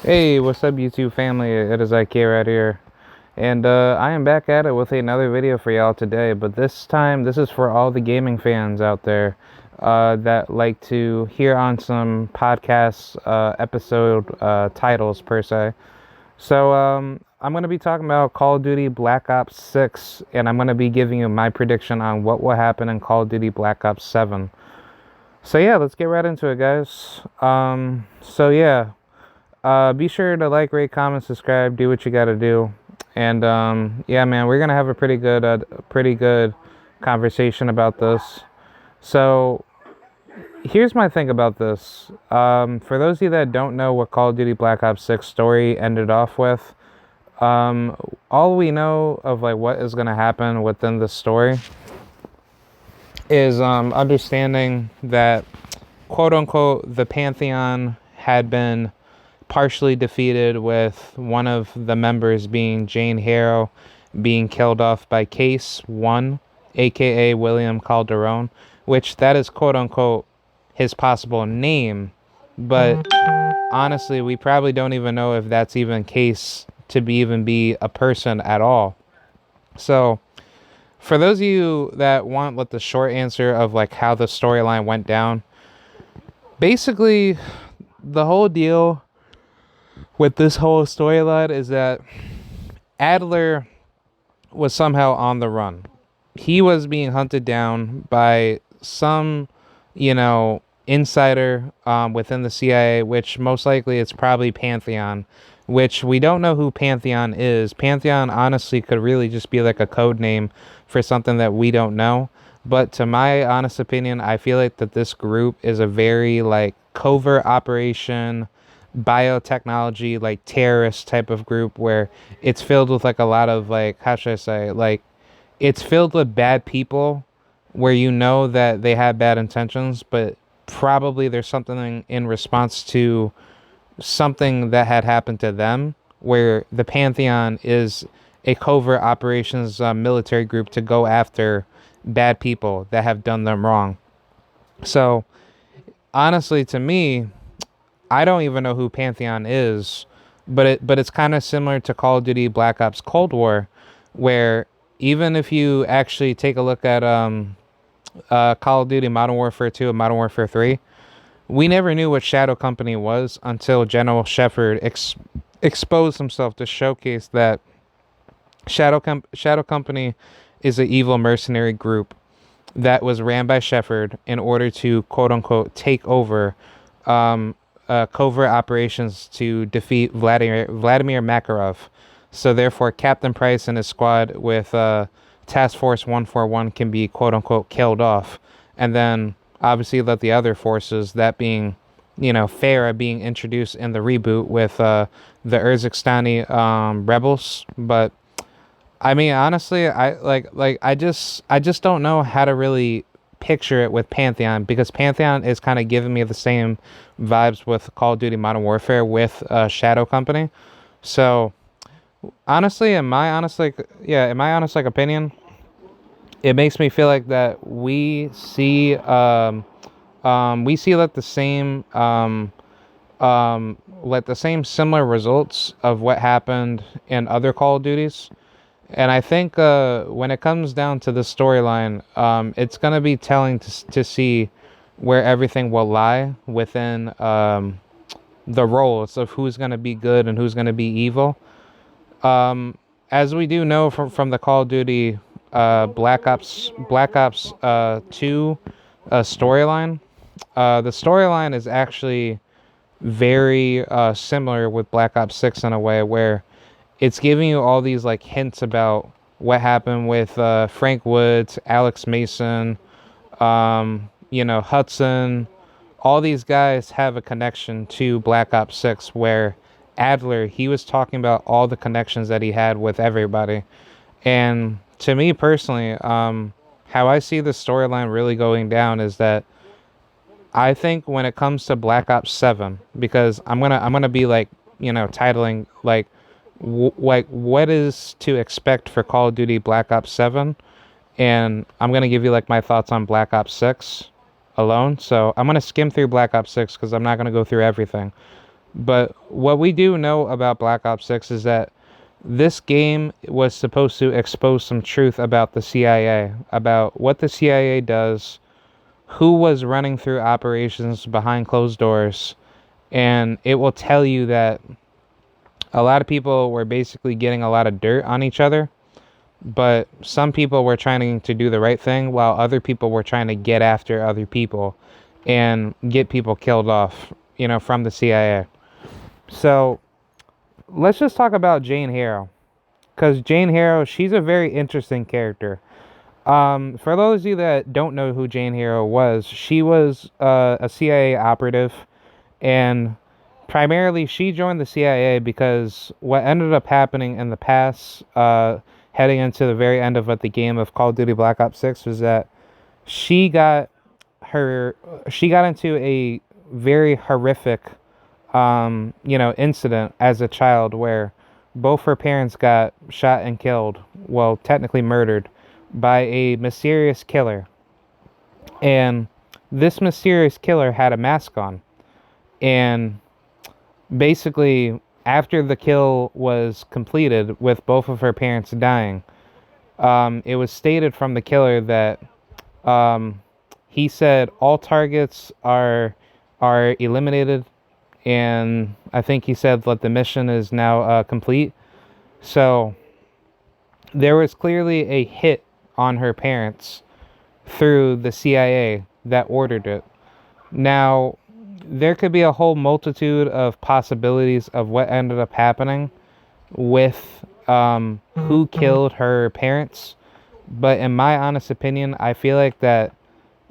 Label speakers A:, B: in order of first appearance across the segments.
A: Hey, what's up, YouTube family? It is IK right here, and I am back at it with another video for y'all today. But this time, this is for all the gaming fans out there that like to hear on some podcast episode titles per se. So I'm gonna be talking about Call of Duty Black Ops 6, and I'm gonna be giving you my prediction on what will happen in Call of Duty Black Ops 7. So yeah, let's get right into it, guys. Be sure to like, rate, comment, subscribe, do what you gotta do. And yeah, man, we're gonna have a pretty good conversation about this. So here's my thing about this. For those of you that don't know what Call of Duty Black Ops 6 story ended off with, all we know of like what is gonna happen within the story is understanding that quote unquote the Pantheon had been partially defeated, with one of the members being Jane Harrow being killed off by Case 1, aka William Calderon, which that is quote unquote his possible name, but honestly we probably don't even know if that's even Case to be even be a person at all. So for those of you that want like the short answer of like how the storyline went down, basically the whole deal with this whole storyline is that Adler was somehow on the run. He was being hunted down by some, insider within the CIA, which most likely it's probably Pantheon, which we don't know who Pantheon is. Pantheon honestly could really just be like a code name for something that we don't know. But to my honest opinion, I feel like that this group is a very like covert operation, biotechnology, like terrorist type of group, where it's filled with like a lot of like, how should I say, like it's filled with bad people, where you know that they have bad intentions, but probably there's something in response to something that had happened to them, where the Pantheon is a covert operations military group to go after bad people that have done them wrong. So honestly, to me, I don't even know who Pantheon is, but it's kind of similar to Call of Duty Black Ops Cold War, where even if you actually take a look at Call of Duty Modern Warfare 2 and Modern Warfare 3, we never knew what Shadow Company was until General Shepard exposed himself to showcase that Shadow Company is an evil mercenary group that was ran by Shepard in order to quote unquote take over covert operations to defeat Vladimir Makarov. So therefore, Captain Price and his squad with Task Force 141 can be quote unquote killed off, and then obviously let the other forces, that being, Farah being introduced in the reboot with the Urzikshtani rebels. But I mean, honestly, I just don't know how to really picture it with Pantheon, because Pantheon is kind of giving me the same vibes with Call of Duty Modern Warfare with Shadow Company. So honestly, in my honest like opinion, it makes me feel like that we see like the same similar results of what happened in other Call of Duties. And I think when it comes down to the storyline, it's going to be telling to see where everything will lie within the roles of who's going to be good and who's going to be evil. As we do know from the Call of Duty Black Ops 2 storyline, the storyline is actually very similar with Black Ops 6 in a way, where it's giving you all these like hints about what happened with Frank Woods, Alex Mason, Hudson. All these guys have a connection to Black Ops 6, where Adler, he was talking about all the connections that he had with everybody. And to me personally, how I see the storyline really going down is that I think when it comes to Black Ops 7, because I'm gonna be like, titling like like what is to expect for Call of Duty Black Ops 7, and I'm gonna give you like my thoughts on Black Ops 6 alone. So I'm gonna skim through Black Ops 6 because I'm not gonna go through everything. But what we do know about Black Ops 6 is that this game was supposed to expose some truth about the CIA, about what the CIA does, who was running through operations behind closed doors, and it will tell you that a lot of people were basically getting a lot of dirt on each other, but some people were trying to do the right thing while other people were trying to get after other people and get people killed off, from the CIA. So let's just talk about Jane Harrow, because Jane Harrow, she's a very interesting character. For those of you that don't know who Jane Harrow was, she was a CIA operative, and primarily she joined the CIA because what ended up happening in the past, heading into the very end of the game of Call of Duty Black Ops 6, was that she got she got into a very horrific incident as a child where both her parents got shot and killed, well, technically murdered, by a mysterious killer. And this mysterious killer had a mask on. And basically, after the kill was completed with both of her parents dying, it was stated from the killer that he said all targets are eliminated, and I think he said that the mission is now complete. So there was clearly a hit on her parents through the CIA that ordered it. Now, there could be a whole multitude of possibilities of what ended up happening with who killed her parents. But in my honest opinion, I feel like that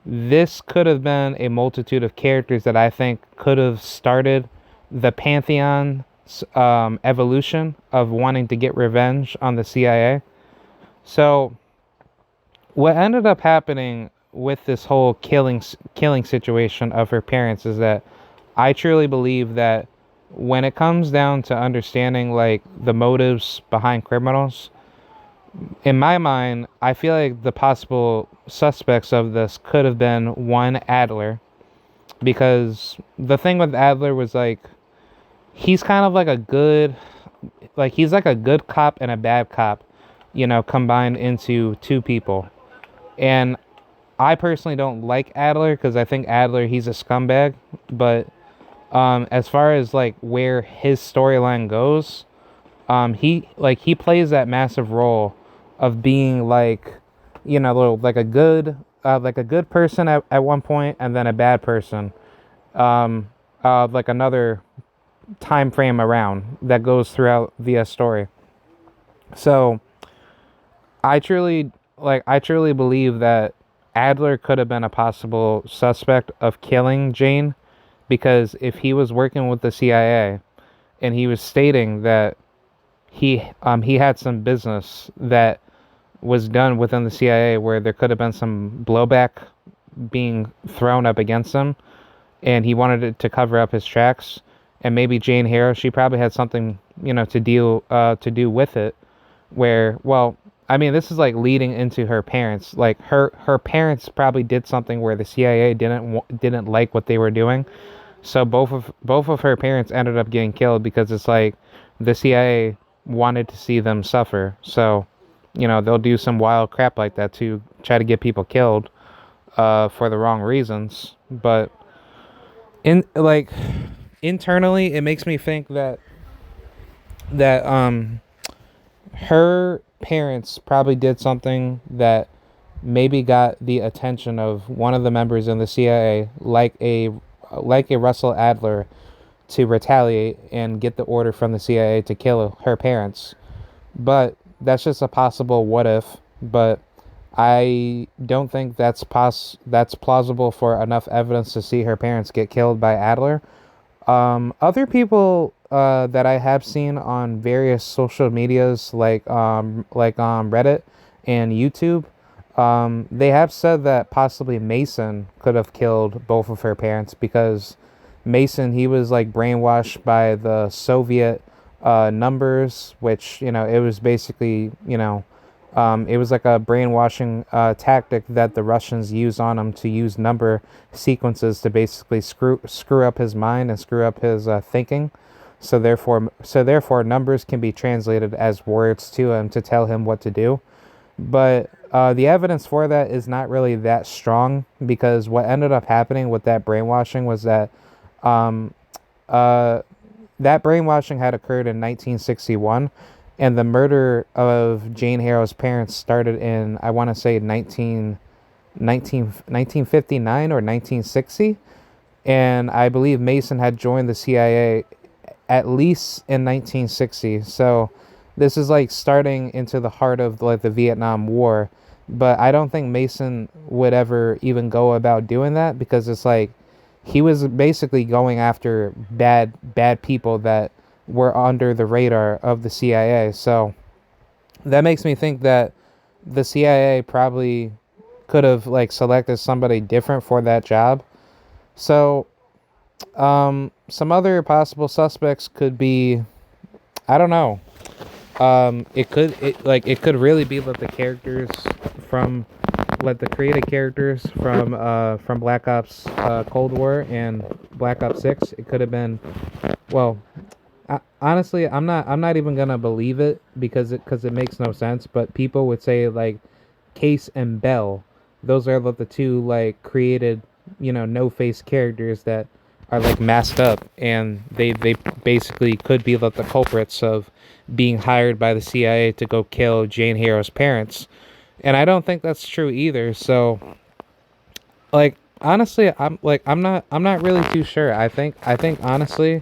A: this could have been a multitude of characters that I think could have started the Pantheon's evolution of wanting to get revenge on the CIA. So, what ended up happening with this whole killing situation of her parents is that I truly believe that when it comes down to understanding like the motives behind criminals, in my mind, I feel like the possible suspects of this could have been one, Adler, because the thing with Adler was like he's kind of like he's like a good cop and a bad cop, combined into two people. And I personally don't like Adler because I think Adler, he's a scumbag. But as far as like where his storyline goes, he plays that massive role of being like a good person at one point and then a bad person, like another time frame around that goes throughout the story. So I truly believe that Adler could have been a possible suspect of killing Jane, because if he was working with the CIA and he was stating that he had some business that was done within the CIA where there could have been some blowback being thrown up against him, and he wanted it to cover up his tracks, and maybe Jane Harrow, she probably had something to do with it, where, well, I mean, this is like leading into her parents. Like her parents probably did something where the CIA didn't like what they were doing. So both of her parents ended up getting killed because it's like the CIA wanted to see them suffer. So, they'll do some wild crap like that to try to get people killed for the wrong reasons. But internally, it makes me think that her parents probably did something that maybe got the attention of one of the members in the CIA, like a Russell Adler, to retaliate and get the order from the CIA to kill her parents. But that's just a possible what if. But I don't think that's plausible for enough evidence to see her parents get killed by Adler. Other people that I have seen on various social medias like Reddit and YouTube, they have said that possibly Mason could have killed both of her parents, because Mason, he was like brainwashed by the Soviet numbers, which, it was basically, It was like a brainwashing tactic that the Russians used on him to use number sequences to basically screw up his mind and screw up his thinking. So therefore, numbers can be translated as words to him to tell him what to do. But the evidence for that is not really that strong because what ended up happening with that brainwashing was that um, uh, that brainwashing had occurred in 1961, and the murder of Jane Harrow's parents started in, I want to say, 1959 or 1960. And I believe Mason had joined the CIA at least in 1960. So this is like starting into the heart of like the Vietnam War. But I don't think Mason would ever even go about doing that because it's like he was basically going after bad people that were under the radar of the CIA. So that makes me think that the CIA probably could have like selected somebody different for that job. So some other possible suspects could be, I don't know. It could really be that the characters from the created characters from Black Ops Cold War and Black Ops 6. It could have been, well, honestly, I'm not even gonna believe it because it makes no sense. But people would say like Case and Bell, those are the two like created, no face characters that are like masked up, and they basically could be like the culprits of being hired by the CIA to go kill Jane Harrow's parents. And I don't think that's true either. So like honestly, I'm not really too sure. I think honestly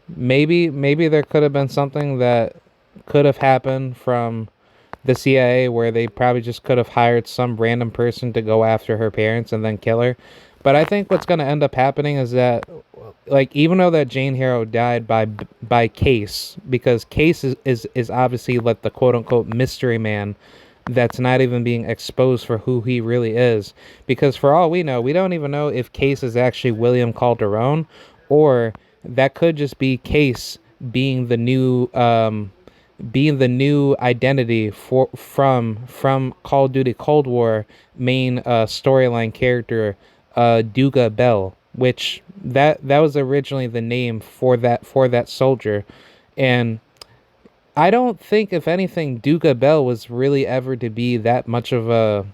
A: maybe there could have been something that could have happened from the CIA where they probably just could have hired some random person to go after her parents and then kill her. But I think what's going to end up happening is that like even though that Jane Harrow died by Case, because Case is obviously like the quote unquote mystery man that's not even being exposed for who he really is, because for all we know, we don't even know if Case is actually William Calderon, or that could just be Case being the new identity from Call of Duty Cold War main storyline character Duga Bell, which that was originally the name for that soldier. And I don't think, if anything, Duga Bell was really ever to be that much of a,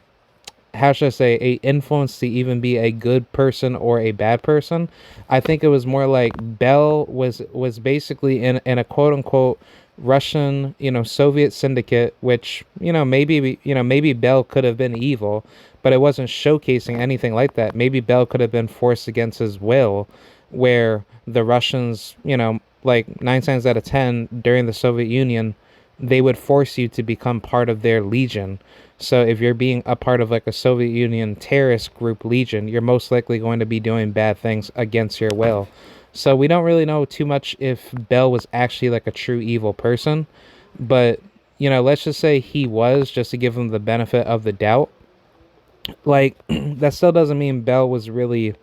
A: how should I say, a influence to even be a good person or a bad person. I think it was more like Bell was basically in a quote unquote Russian, Soviet syndicate, which, maybe Bell could have been evil, but it wasn't showcasing anything like that. Maybe Bell could have been forced against his will, where the Russians, like 9 times out of 10 during the Soviet Union, they would force you to become part of their legion. So if you're being a part of like a Soviet Union terrorist group legion, you're most likely going to be doing bad things against your will. So we don't really know too much if Bell was actually like a true evil person, but let's just say he was, just to give him the benefit of the doubt. Like that still doesn't mean Bell was really,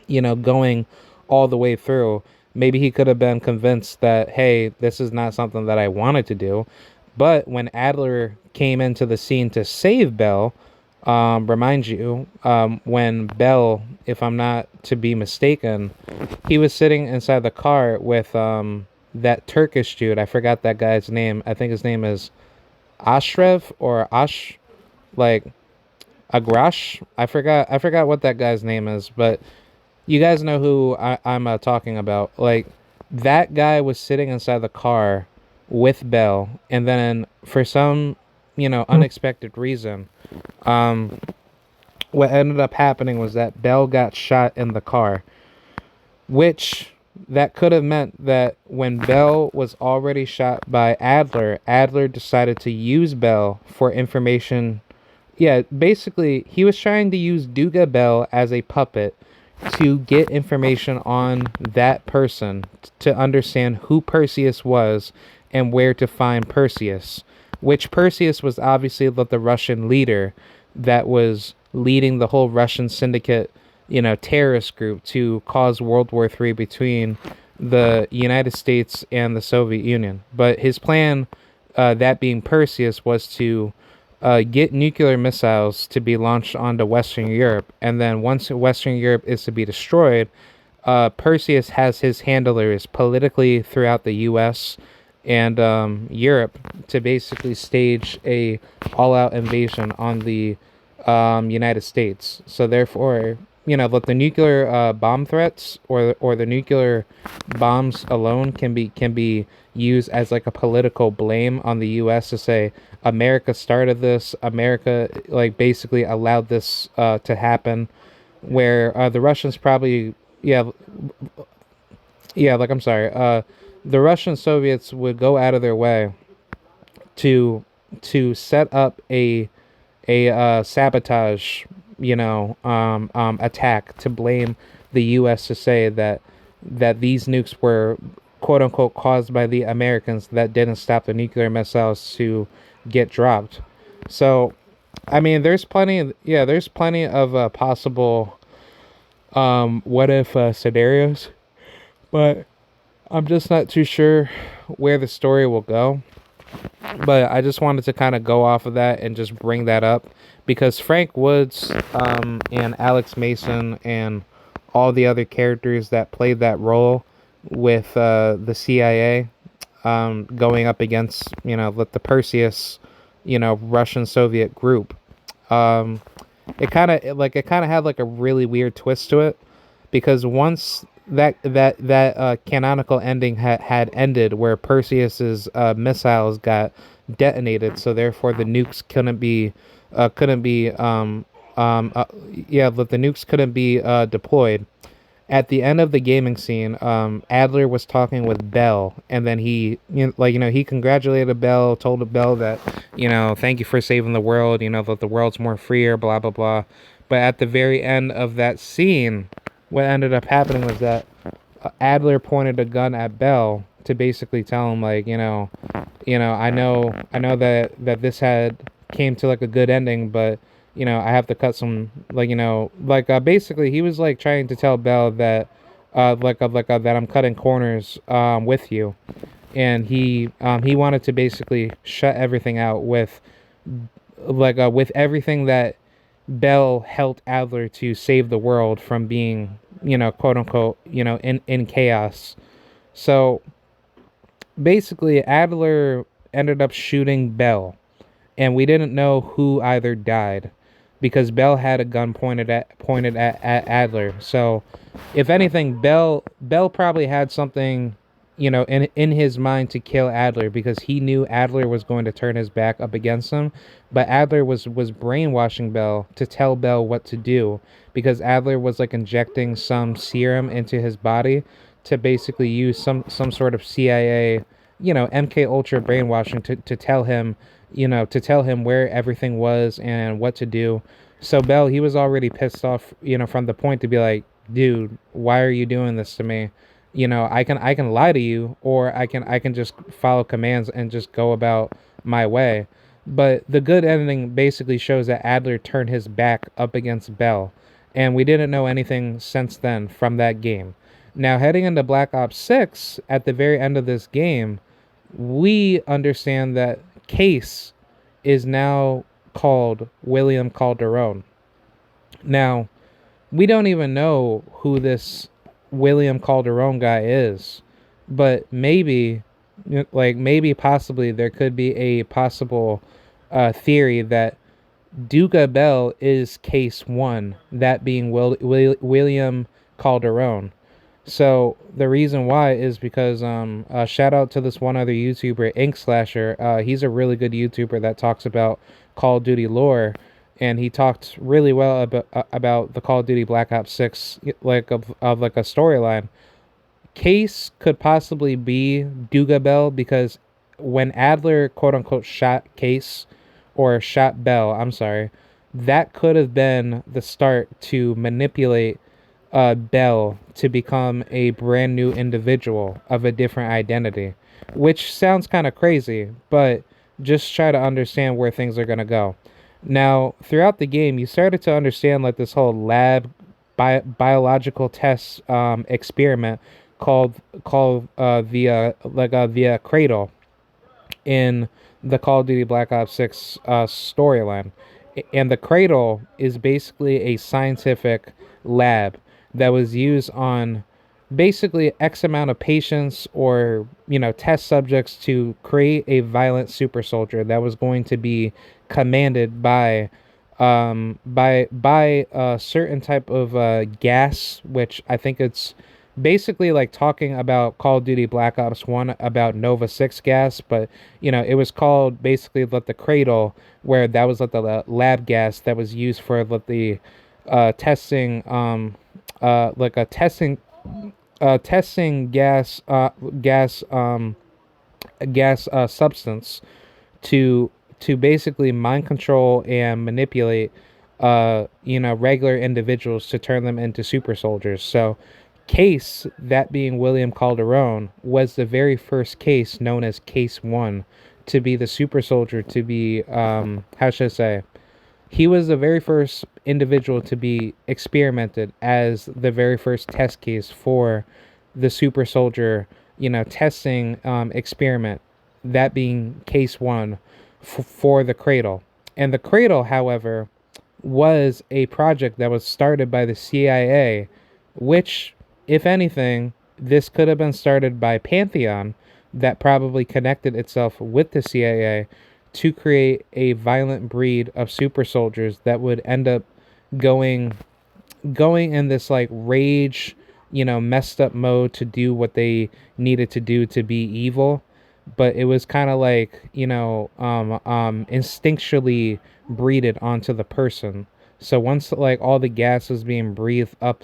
A: going all the way through. Maybe he could have been convinced that, hey, this is not something that I wanted to do. But when Adler came into the scene to save Bell, remind you, when Bell, if I'm not to be mistaken, he was sitting inside the car with that Turkish dude. I forgot that guy's name. I think his name is Ashrev or like Agrash. I forgot what that guy's name is, but you guys know who I'm talking about. Like that guy was sitting inside the car with Bell, and then for some unexpected reason, um, what ended up happening was that Bell got shot in the car, which that could have meant that when Bell was already shot by Adler, Adler decided to use Bell for information. Yeah, basically, he was trying to use Duga Bell as a puppet to get information on that person to understand who Perseus was and where to find Perseus, which Perseus was obviously the Russian leader that was leading the whole Russian syndicate, terrorist group to cause World War III between the United States and the Soviet Union. But his plan that being Perseus, was to get nuclear missiles to be launched onto Western Europe. And then once Western Europe is to be destroyed, Perseus has his handlers politically throughout the U.S. and Europe to basically stage a all-out invasion on the United States. So therefore, let the nuclear bomb threats or the nuclear bombs alone can be used as like a political blame on the U.S. to say America started this, America like basically allowed this to happen, where the Russians probably yeah I'm sorry, the Russian Soviets would go out of their way to set up a sabotage, attack to blame the U.S. to say that these nukes were quote unquote caused by the Americans that didn't stop the nuclear missiles to get dropped. So, I mean, there's plenty of possible what if scenarios, but I'm just not too sure where the story will go. But I just wanted to kind of go off of that and just bring that up because Frank Woods and Alex Mason and all the other characters that played that role with the CIA going up against, with the Perseus, Russian Soviet group. Um, it kind of had like a really weird twist to it because once that canonical ending had ended where Perseus's missiles got detonated, so therefore the nukes couldn't be but the nukes couldn't be deployed. At the end of the gaming scene, Adler was talking with Bell, and then he congratulated Bell, told Bell that, thank you for saving the world, that the world's more freer, blah blah blah. But at the very end of that scene, what ended up happening was that Adler pointed a gun at Bell to basically tell him like, I know that this had came to like a good ending, but I have to cut some basically he was like trying to tell Bell that that I'm cutting corners with you, and he wanted to basically shut everything out with everything that Bell helped Adler to save the world from being, quote unquote, in chaos. So basically, Adler ended up shooting Bell, and we didn't know who either died because Bell had a gun pointed at Adler. So if anything, Bell probably had something, in his mind to kill Adler because he knew Adler was going to turn his back up against him. But Adler was brainwashing Bell to tell Bell what to do because Adler was like injecting some serum into his body to basically use some sort of CIA, MK Ultra brainwashing to tell him, where everything was and what to do. So Bell, he was already pissed off, from the point to be like, dude, why are you doing this to me? I can lie to you, or I can just follow commands and just go about my way. But the good ending basically shows that Adler turned his back up against Bell, and we didn't know anything since then from that game. Now, heading into Black Ops 6, at the very end of this game, we understand that Case is now called William Calderon. Now, we don't even know who this William Calderon guy is, but maybe possibly there could be a possible theory that Duga Bell is Case 1, that being William Calderon. So the reason why is because shout out to this one other YouTuber, Ink Slasher. He's a really good YouTuber that talks about Call of Duty lore, and he talked really well about the Call of Duty Black Ops 6 of like a storyline. Case could possibly be Duga Bell because when Adler quote unquote shot Case or shot Bell, I'm sorry, that could have been the start to manipulate Bell to become a brand new individual of a different identity, which sounds kind of crazy, but just try to understand where things are going to go. Now, throughout the game, you started to understand like this whole lab biological test experiment called the Cradle, in the Call of Duty Black Ops 6 storyline. And the Cradle is basically a scientific lab that was used on basically X amount of patients or, test subjects to create a violent super soldier that was going to be commanded by a certain type of gas, which I think it's basically like talking about Call of Duty Black Ops 1 about Nova 6 gas, but it was called basically the Cradle, where that was like the lab gas that was used for the testing like a testing gas substance to basically mind control and manipulate regular individuals to turn them into super soldiers. So Case, that being William Calderon, was the very first case known as Case 1 to be the super soldier, to be how should I say, he was the very first individual to be experimented as the very first test case for the super soldier, testing experiment, that being case 1 for the Cradle. And the Cradle, however, was a project that was started by the CIA, which, if anything, this could have been started by Pantheon, that probably connected itself with the CIA to create a violent breed of super soldiers that would end up going in this like rage, messed up mode to do what they needed to do to be evil. But it was kind of like, instinctually breeded onto the person. So once like all the gas was being breathed up,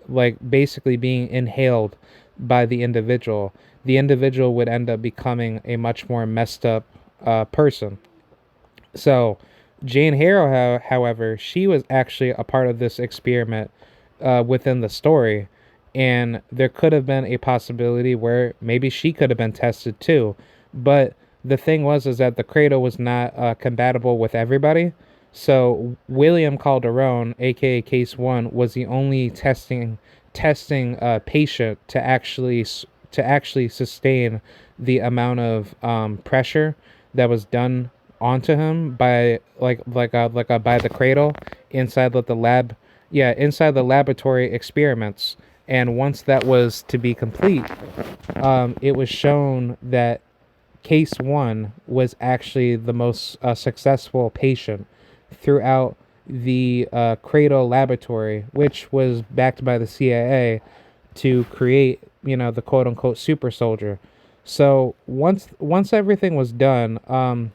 A: like basically being inhaled by the individual would end up becoming a much more messed up person. So Jane Harrow, however, she was actually a part of this experiment within the story, and there could have been a possibility where maybe she could have been tested too. But the thing was is that the Cradle was not compatible with everybody. So William Calderon, aka Case One, was the only testing patient to actually sustain the amount of pressure that was done onto him by by the Cradle inside the lab, yeah, inside the laboratory experiments. And once that was to be complete, it was shown that Case 1 was actually the most successful patient throughout the Cradle laboratory, which was backed by the CIA to create, the quote unquote super soldier. So once everything was done,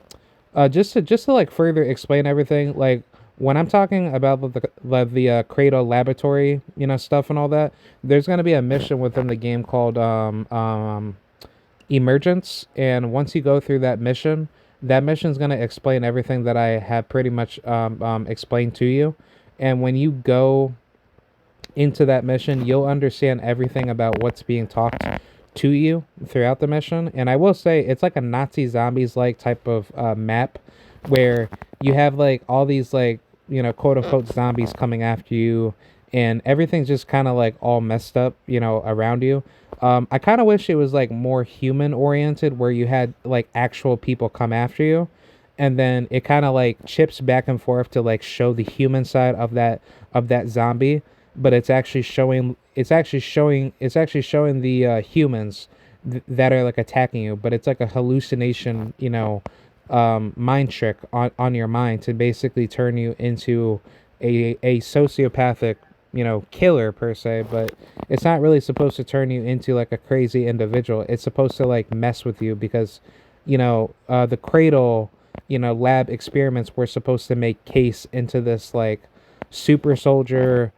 A: just to like further explain everything, like when I'm talking about the Cradle laboratory, stuff and all that, there's gonna be a mission within the game called Emergence, and once you go through that mission's gonna explain everything that I have pretty much explained to you, and when you go into that mission, you'll understand everything about what's being talked to you throughout the mission. And I will say it's like a Nazi zombies like type of map where you have like all these like, quote unquote zombies coming after you, and everything's just kind of like all messed up, around you. I kind of wish it was like more human oriented, where you had like actual people come after you, and then it kind of like chips back and forth to like show the human side of that zombie, but it's actually showing the humans that are like attacking you, but it's like a hallucination, mind trick on your mind to basically turn you into a sociopathic, killer per se. But it's not really supposed to turn you into like a crazy individual. It's supposed to like mess with you because the Cradle, lab experiments were supposed to make Case into this like super soldier,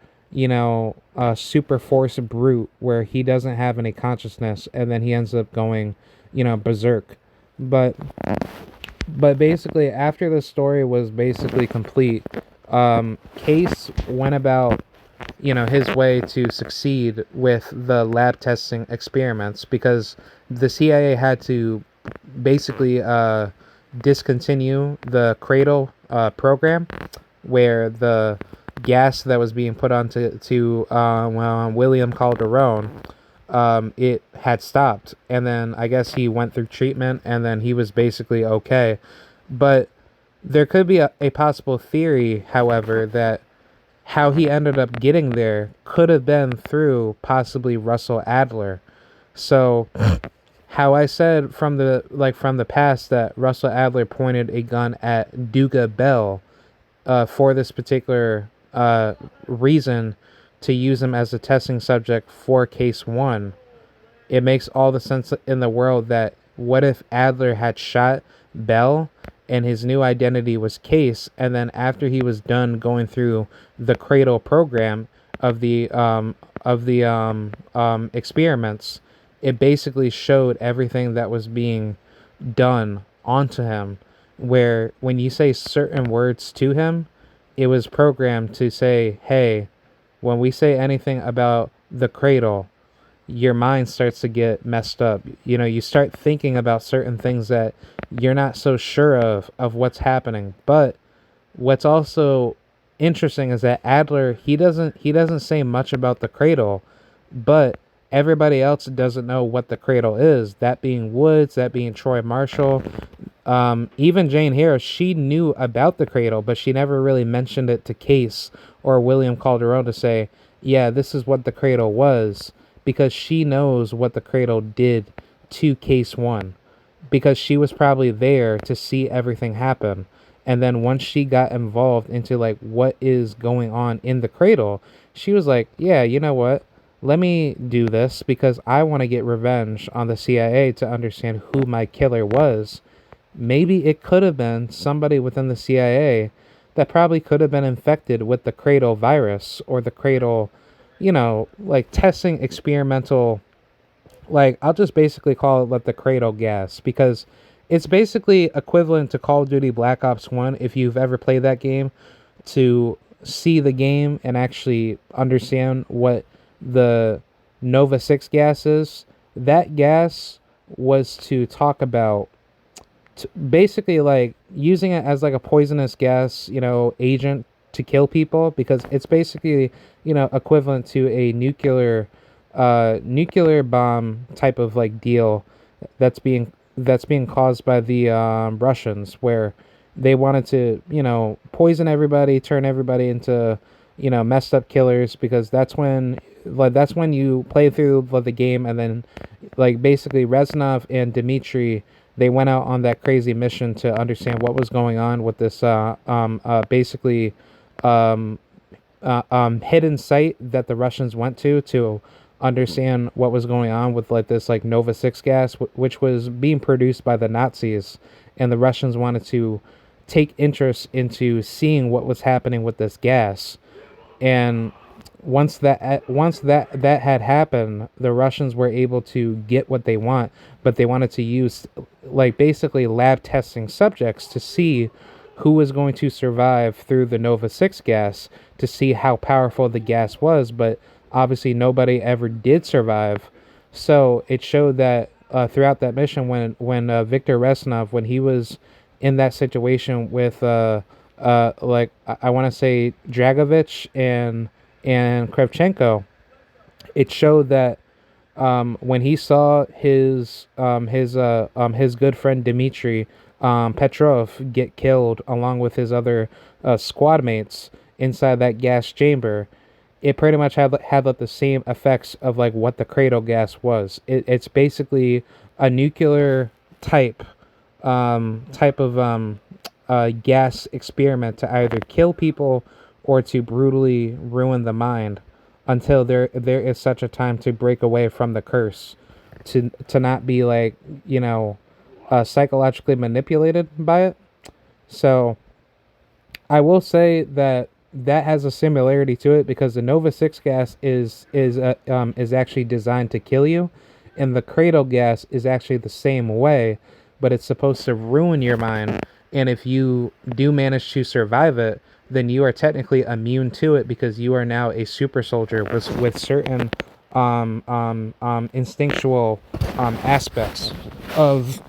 A: super force brute where he doesn't have any consciousness, and then he ends up going, berserk. But basically, after the story was basically complete, Case went about, his way to succeed with the lab testing experiments, because the CIA had to basically discontinue the Cradle program, where the gas that was being put onto William Calderon it had stopped. And then I guess he went through treatment and then he was basically okay. But there could be a possible theory, however, that how he ended up getting there could have been through possibly Russell Adler. So how I said from the past that Russell Adler pointed a gun at Duga Bell for this particular reason to use him as a testing subject for case one. It makes all the sense in the world that what if Adler had shot Bell and his new identity was Case, and then after he was done going through the Cradle program of the experiments, it basically showed everything that was being done onto him. Where when you say certain words to him, it was programmed to say, "Hey, when we say anything about the Cradle, your mind starts to get messed up. You know, you start thinking about certain things that you're not so sure of what's happening." But what's also interesting is that Adler, he doesn't say much about the Cradle, but everybody else doesn't know what the Cradle is. That being Woods, that being Troy Marshall, even Jane Harris, she knew about the Cradle, but she never really mentioned it to Case or William Calderon to say, yeah, this is what the Cradle was, because she knows what the Cradle did to Case 1, because she was probably there to see everything happen. And then once she got involved into like what is going on in the Cradle, she was like, yeah, you know what? Let me do this because I want to get revenge on the CIA to understand who my killer was. Maybe it could have been somebody within the CIA that probably could have been infected with the Cradle virus or the Cradle, like testing experimental, like I'll just basically call it like the Cradle gas, because it's basically equivalent to Call of Duty Black Ops 1 if you've ever played that game, to see the game and actually understand what the Nova 6 gas is. That gas was to talk about basically like using it as like a poisonous gas, agent to kill people, because it's basically, equivalent to a nuclear bomb type of like deal that's being caused by the Russians, where they wanted to, poison everybody, turn everybody into, messed up killers, because that's when you play through the game, and then like basically Reznov and Dmitri, they went out on that crazy mission to understand what was going on with this basically hidden site that the Russians went to understand what was going on with like this like Nova 6 gas, which was being produced by the Nazis, and the Russians wanted to take interest into seeing what was happening with this gas. And once that had happened, the Russians were able to get what they want, but they wanted to use like basically lab testing subjects to see who was going to survive through the Nova 6 gas, to see how powerful the gas was, but obviously nobody ever did survive. So it showed that throughout that mission, when Viktor Reznov, when he was in that situation with like I want to say Dragovich and Kravchenko, it showed that when he saw his good friend Dmitry Petrov get killed along with his other squad mates inside that gas chamber, it pretty much had like the same effects of like what the Cradle gas was. It's basically a nuclear type of gas experiment to either kill people or to brutally ruin the mind until there is such a time to break away from the curse, to not be like, psychologically manipulated by it. So I will say that has a similarity to it, because the Nova 6 gas is actually designed to kill you, and the Cradle gas is actually the same way, but it's supposed to ruin your mind. And if you do manage to survive it, then you are technically immune to it, because you are now a super soldier with certain instinctual aspects of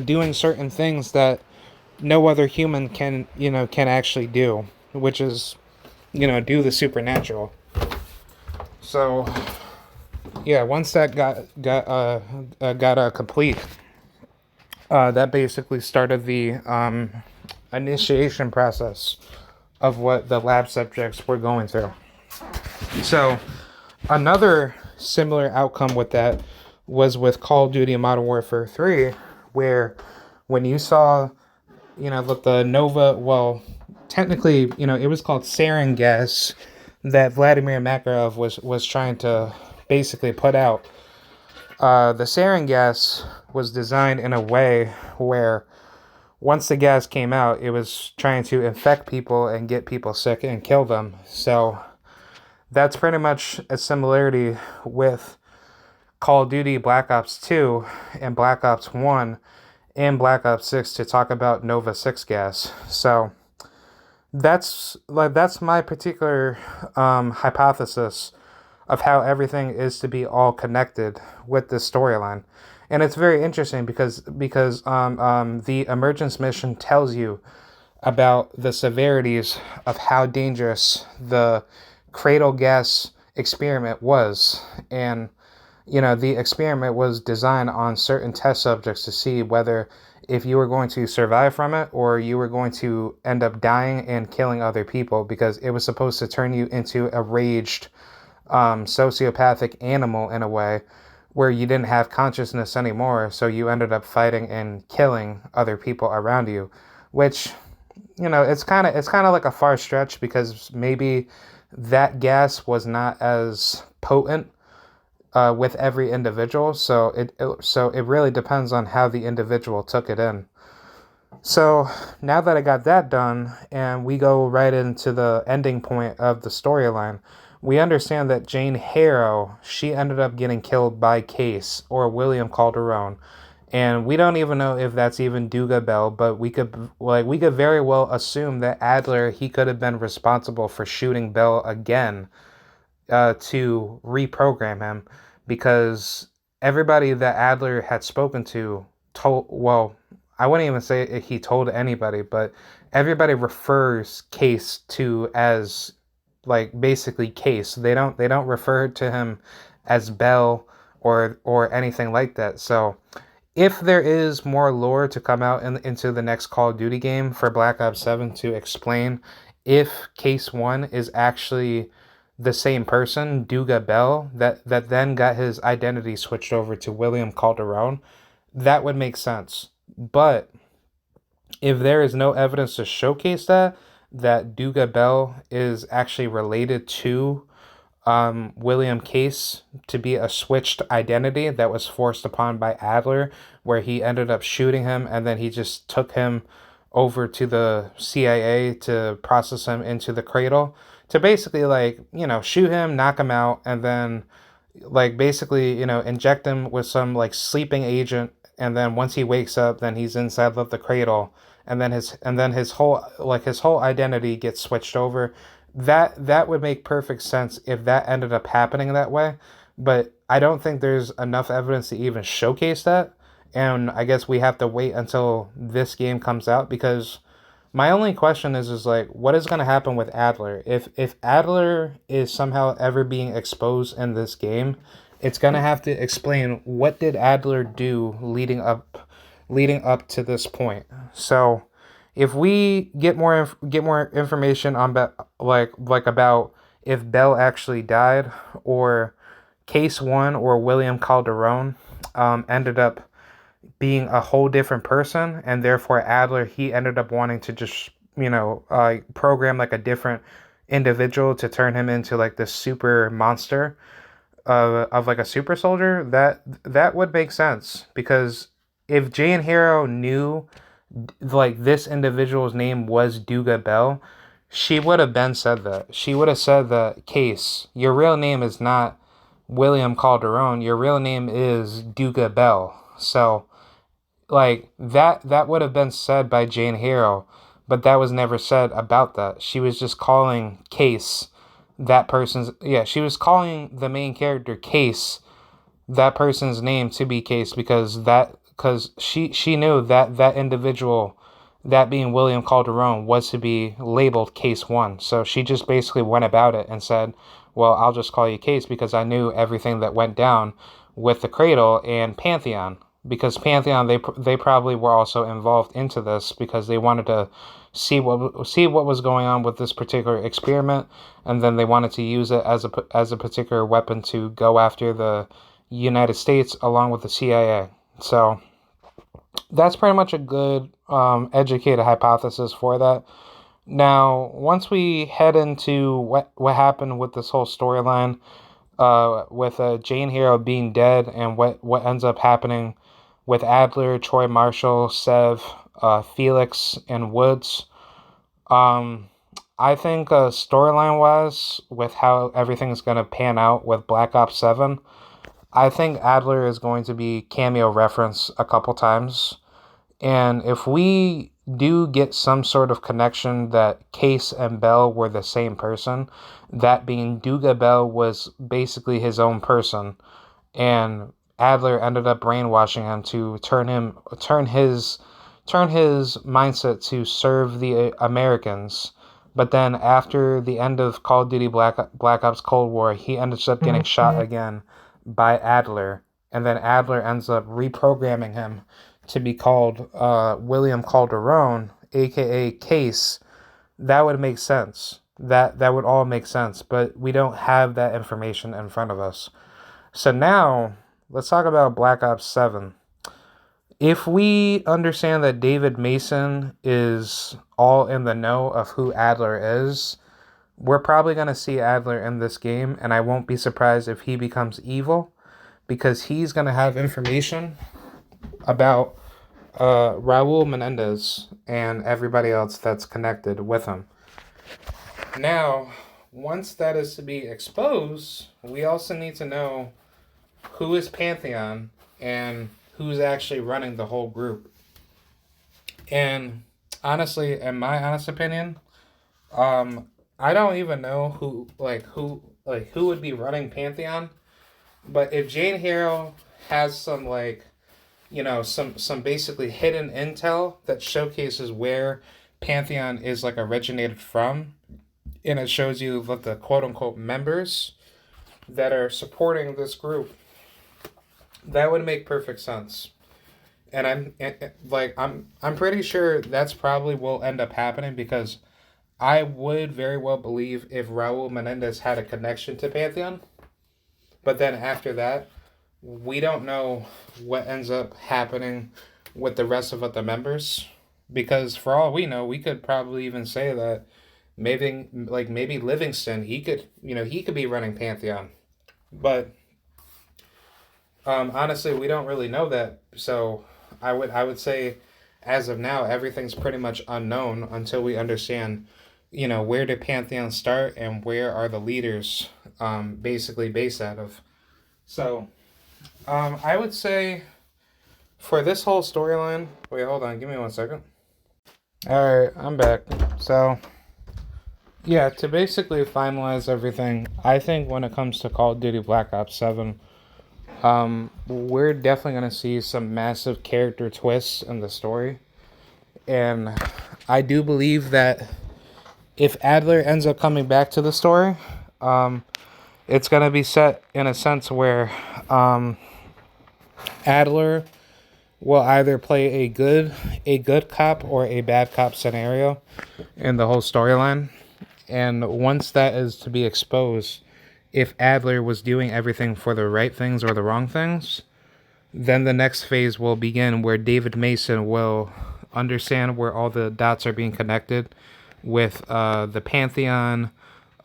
A: doing certain things that no other human can actually do, which is do the supernatural. So Yeah, once that got complete, that basically started the initiation process of what the lab subjects were going through. So another similar outcome with that was with Call of Duty Modern Warfare 3, where when you saw, with the Nova, well, technically, it was called sarin gas that Vladimir Makarov was trying to basically put out. The sarin gas was designed in a way where once the gas came out, it was trying to infect people and get people sick and kill them. So that's pretty much a similarity with Call of Duty Black Ops 2 and Black Ops 1 and Black Ops 6 to talk about Nova 6 gas. So that's my particular hypothesis of how everything is to be all connected with this storyline. And it's very interesting because the emergence mission tells you about the severities of how dangerous the cradle gas experiment was. And, the experiment was designed on certain test subjects to see whether if you were going to survive from it or you were going to end up dying and killing other people because it was supposed to turn you into a raged sociopathic animal in a way where you didn't have consciousness anymore. So you ended up fighting and killing other people around you, which it's kind of like a far stretch because maybe that gas was not as potent with every individual. So it really depends on how the individual took it in. So now that I got that done, and we go right into the ending point of the storyline, we understand that Jane Harrow, she ended up getting killed by Case or William Calderon. And we don't even know if that's even Duga Bell, but we could very well assume that Adler, he could have been responsible for shooting Bell again to reprogram him, because everybody that Adler had spoken to told, well, I wouldn't even say he told anybody, but everybody refers Case to as like basically Case. They don't refer to him as Bell or anything like that. So if there is more lore to come out into the next Call of Duty game for Black Ops 7 to explain if Case 1 is actually the same person, Duga Bell, that then got his identity switched over to William Calderon, that would make sense. But if there is no evidence to showcase that Duga Bell is actually related to William Case to be a switched identity that was forced upon by Adler, where he ended up shooting him and then he just took him over to the CIA to process him into the cradle to basically shoot him, knock him out, and then basically inject him with some sleeping agent, and then once he wakes up then he's inside of the cradle, and then his whole identity gets switched over. That would make perfect sense if that ended up happening that way, but I don't think there's enough evidence to even showcase that. And I guess we have to wait until this game comes out, because my only question is like, what is going to happen with Adler if Adler is somehow ever being exposed in this game? It's going to have to explain what did Adler do leading up to this point. So if we get more information on about if Bell actually died, or Case 1 or William Calderon ended up being a whole different person, and therefore Adler, he ended up wanting to just program a different individual to turn him into this super monster of a super soldier, that would make sense. Because if Jane Harrow knew this individual's name was Duga Bell, she would have been said that. She would have said that, Case, your real name is not William Calderon, your real name is Duga Bell. So that would have been said by Jane Harrow, but that was never said about that. She was just calling Case she was calling the main character Case that person's name to be Case, because she knew that individual, that being William Calderon, was to be labeled Case 1. So she just basically went about it and said, well, I'll just call you Case because I knew everything that went down with the Cradle and Pantheon. Because Pantheon, they probably were also involved into this because they wanted to see what was going on with this particular experiment, and then they wanted to use it as a particular weapon to go after the United States along with the CIA. So that's pretty much a good educated hypothesis for that. Now, once we head into what happened with this whole storyline, with Jane Hero being dead, and what ends up happening with Adler, Troy Marshall, Sev, Felix, and Woods. Um, I think storyline wise, with how everything's gonna pan out with Black Ops 7, I think Adler is going to be cameo reference a couple times. And if we do get some sort of connection that Case and Bell were the same person, that being Duga Bell was basically his own person, and Adler ended up brainwashing him to turn his mindset to serve the Americans. But then after the end of Call of Duty Black Ops Cold War, he ended up getting shot again by Adler, and then Adler ends up reprogramming him to be called William Calderon, aka Case. That would make sense. That would all make sense, but we don't have that information in front of us. So now let's talk about Black Ops 7. If we understand that David Mason is all in the know of who Adler is, we're probably going to see Adler in this game, and I won't be surprised if he becomes evil, because he's going to have information about Raul Menendez and everybody else that's connected with him. Now, once that is to be exposed, we also need to know who is Pantheon and who's actually running the whole group. And honestly, in my honest opinion, I don't even know who would be running Pantheon. But if Jane Hero has some some basically hidden intel that showcases where Pantheon is originated from, and it shows you what the quote unquote members that are supporting this group, that would make perfect sense. And I'm pretty sure that's probably will end up happening, because I would very well believe if Raul Menendez had a connection to Pantheon. But then after that, we don't know what ends up happening with the rest of the members, because for all we know, we could probably even say that maybe Livingston, he could be running Pantheon. But honestly, we don't really know that. So I would say, as of now, everything's pretty much unknown until we understand, where did Pantheon start and where are the leaders basically based out of. So I would say for this whole storyline, wait, hold on, give me 1 second. All right, I'm back. So yeah, to basically finalize everything, I think when it comes to Call of Duty Black Ops 7, we're definitely going to see some massive character twists in the story. And I do believe that if Adler ends up coming back to the story, it's going to be set in a sense where Adler will either play a good cop or a bad cop scenario in the whole storyline. And once that is to be exposed, if Adler was doing everything for the right things or the wrong things, then the next phase will begin, where David Mason will understand where all the dots are being connected with the Pantheon,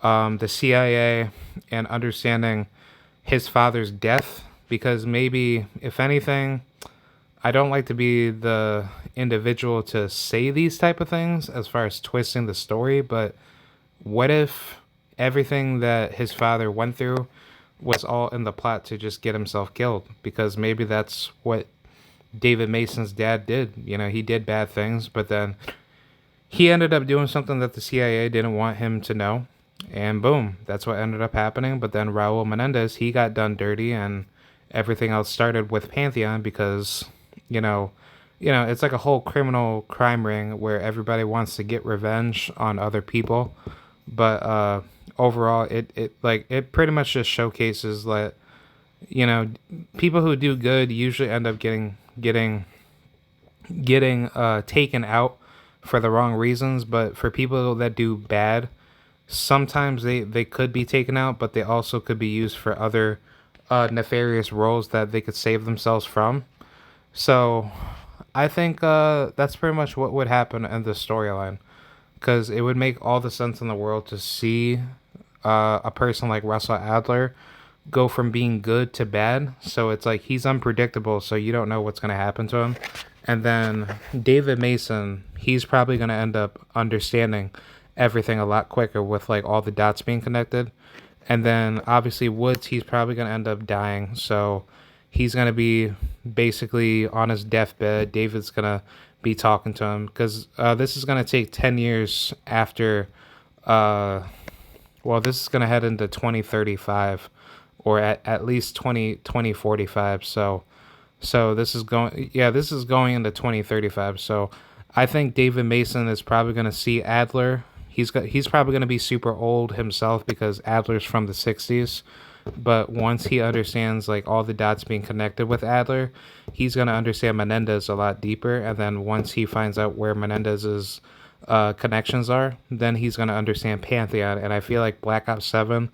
A: the CIA, and understanding his father's death. Because maybe, if anything, I don't like to be the individual to say these type of things as far as twisting the story, but what if everything that his father went through was all in the plot to just get himself killed? Because maybe that's what David Mason's dad did. He did bad things, but then he ended up doing something that the CIA didn't want him to know. And boom, that's what ended up happening. But then Raul Menendez, he got done dirty, and everything else started with Pantheon because, it's like a whole criminal crime ring where everybody wants to get revenge on other people. But overall, it pretty much just showcases that, you know, people who do good usually end up getting taken out for the wrong reasons, but for people that do bad, sometimes they could be taken out, but they also could be used for other nefarious roles that they could save themselves from. So I think that's pretty much what would happen in the storyline, because it would make all the sense in the world to see a person like Russell Adler go from being good to bad. So it's like he's unpredictable, so you don't know what's going to happen to him. And then David Mason, he's probably going to end up understanding everything a lot quicker with like all the dots being connected. And then obviously Woods, he's probably going to end up dying. So he's going to be basically on his deathbed. David's going to be talking to him, because this is going to take 10 years after. Well, this is going to head into 2035, or at least 2045. So this is going into 2035. So I think David Mason is probably going to see Adler. He's probably going to be super old himself because Adler's from the 60s. But once he understands like all the dots being connected with Adler, he's going to understand Menendez a lot deeper. And then once he finds out where Menendez's connections are, then he's going to understand Pantheon. And I feel like Black Ops 7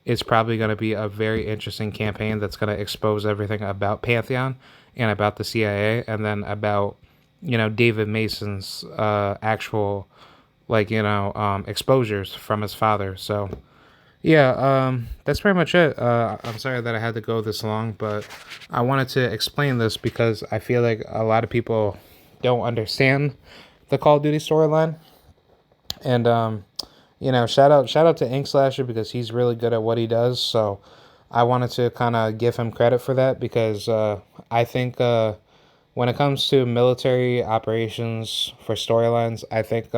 A: is probably going to be a very interesting campaign that's going to expose everything about Pantheon and about the CIA, and then about, you know, David Mason's actual, like, you know, exposures from his father. So yeah, that's pretty much it. I'm sorry that I had to go this long, but I wanted to explain this because I feel like a lot of people don't understand the Call of Duty storyline. And you know, shout out to Ink Slasher, because he's really good at what he does. So I wanted to kind of give him credit for that, because I think when it comes to military operations for storylines, I think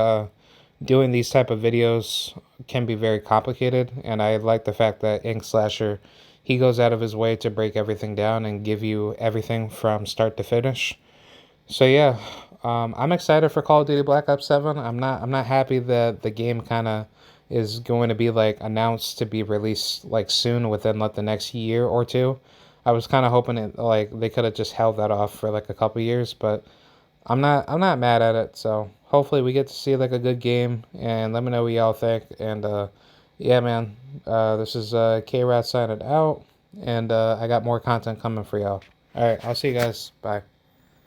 A: doing these type of videos can be very complicated, and I like the fact that Ink Slasher, he goes out of his way to break everything down and give you everything from start to finish. So yeah, I'm excited for Call of Duty Black Ops 7. I'm not happy that the game kind of is going to be like announced to be released like soon, within like the next year or two. I was kind of hoping it, like, they could have just held that off for like a couple years, but I'm not mad at it. So hopefully we get to see like a good game, and let me know what y'all think. And yeah, man, this is K Rat signing out, and I got more content coming for y'all. All right, I'll see you guys. Bye.